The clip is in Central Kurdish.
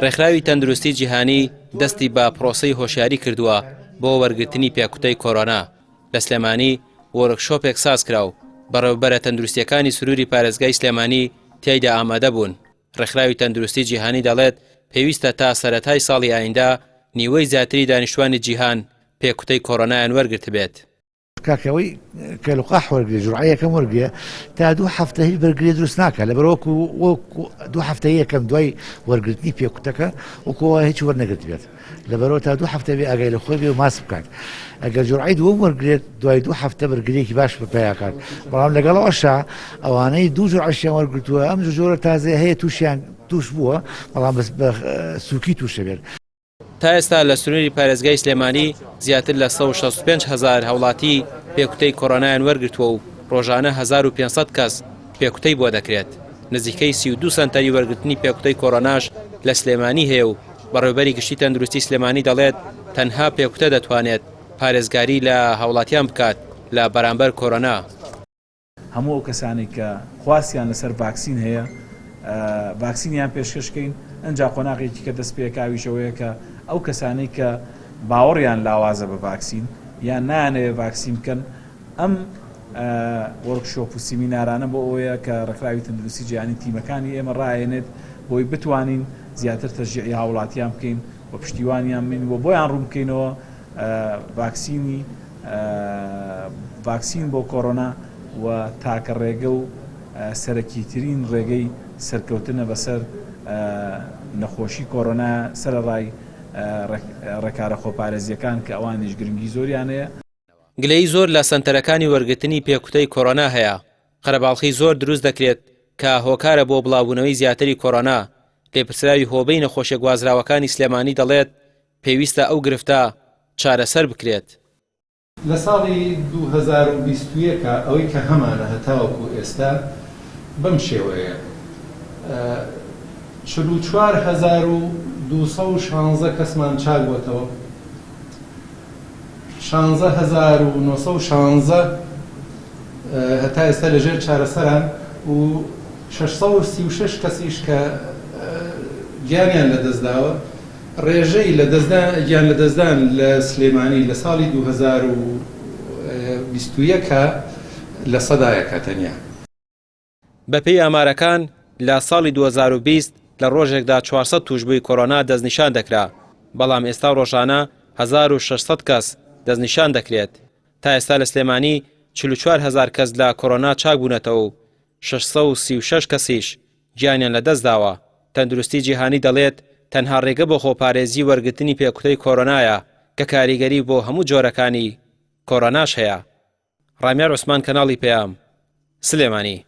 ڕێکخراوی تەندروستی جیهانی دەستی بە پرۆسەی هۆشیاری کردووە بۆ وەرگرتنی پێکوتەی کۆرۆنا. لە سلێمانی وەرکشۆپێک ساز کراو بەڕێوەبەرە تەندروستیەکانی سروری پارێزگای سلێمانی تیایدا ئامادە بوون. ڕێکخراوی تەندروستی جیهانی دەڵێت پێویستە تا سەرەتای ساڵی ئایندا نیوەی زیاتری دانیشتوانی جیهان پێکوتەی کۆرۆنایان وەرگرت بێت. کاکەوەی کە لقاح وەرگێ جوڕعەیەکەم وەرگێ تا 2 هەفتە هیچ بەرگری دروست ناکە لەبەر وەکو 2 هەفتە یەکەم دوای وەرگرتنی پێکوتەکە وەکوەوە هیچ وەرنەگرت بێت لەبەرەوە تا 2 هەفتە بێ ئاگای لە خۆی بێ و ماس بکات. ئەگەر جوڕعی دووەم وەرگێت دوای 2 هەفتە بەرگریەکی باش بەپیاکات. بەڵام لەگەڵەوەشا ئەوانەی 2 جوڕعشیان وەرگرتووە ئەم جۆرە تازە هەیە توش بووە بەڵام بە سووکی تووشە بێت. تا ئێستا لە سنووری پارێزگای سلێمانی زیاتر لە 165,000 هاوڵاتی پێکوتەی کۆرۆنایان وەرگرتووە و ڕۆژانە 1500 کەس پێکوتەی بۆ دەکرێت. نزیکەی 32 سەنتەری وەرگرتنی پێکوتەی کۆرۆناش لە سلێمانی هەیە و بەڕێوەبەری گشتی تەندروستی سلێمانی دەڵێت تەنها پێکوتە دەتوانێت پارێزگاری لە هاوڵاتیان بکات لە بەرامبەر کۆرۆنا. هەموو ئەو کەسانی کە خواستیان لەسەر ڤاکسین هەیە ڤاکسینیان پێشکەشکەین. ئەنجا قۆناغێکی کە دەست پێکاویشەوەیە کە ئەو کەسانەی کە باوەڕیان لاوازە بە ڤاکسین یان نانەوێ ڤاکسین بکەن ئەم وەرکشۆپ و سیمینارانە بۆ ئەوەیە کە ڕێکخراوی تەندروستی جیهانی تیمەکانی ئێمە ڕایێنێت بۆی بتوانین زیاتر تەشجیعی هاوڵاتیان بکەین و پشتیوانیان بین و بۆیان ڕوون بکەینەوە ڤاکسین بۆ کۆرۆنا و تاکە ڕێگە و سەرەکیترین ڕێگەی سەرکەوتنە بەسەر نەخۆشی کۆرۆنا سەرەڕای ڕێکارە خۆپارێزیەکان کە ئەوانیش گرنگی زۆریان هەیە. گلەی زۆر لە سەنتەرەکانی وەرگرتنی پێکوتەی کۆرۆنا هەیە. قەرەباڵخی زۆر دروست دەکرێت کە هۆکارە بۆ بڵاوبوونەوەی زیاتری کۆرۆنا. لێپرسراوی هۆبەی نەخۆشیە گوازراوەکانی سلێمانی دەڵێت پێویستە ئەو گرفتە چارەسەر بکرێت. لە ساڵی 2021 ئەوەی کە هەمانە هەتاوەکو ئێستا بەم شێوەیە 44,216 کەسمان چاک بووەتەوە 16,916 هەتا ئێستا لەژێر چارەسەران و 636 کەسیش کە گیانیان لەدەستداوە. ڕێژەی گیان لەدەستدان لە سلێمانی لە ساڵی 2021 لە سەدایەکە تەنیا. بەپێی ئامارەکان لە ساڵی 2020 لە ڕۆژێکدا 400 توشبووی کۆرۆنا دەستنیشان دەکرا، بەڵام ئێستا ڕۆژانە 1600 کەس دەستنیشان دەکرێت. تا ئێستا لە سلێمانی 44,000 کەس لە کۆرۆنا چاک بوونەتەوە و 636 کەسیش گیانیان لەدەست داوە. تەندروستی جیهانی دەڵێت تەنها ڕێگە بۆ خۆپارێزی وەرگرتنی پێکوتەی کۆرۆنایە کە کاریگەری بۆ هەموو جۆرەکانی کۆرۆناش هەیە. ڕامیار عوسمان، کەناڵی پێام، سلێمانی.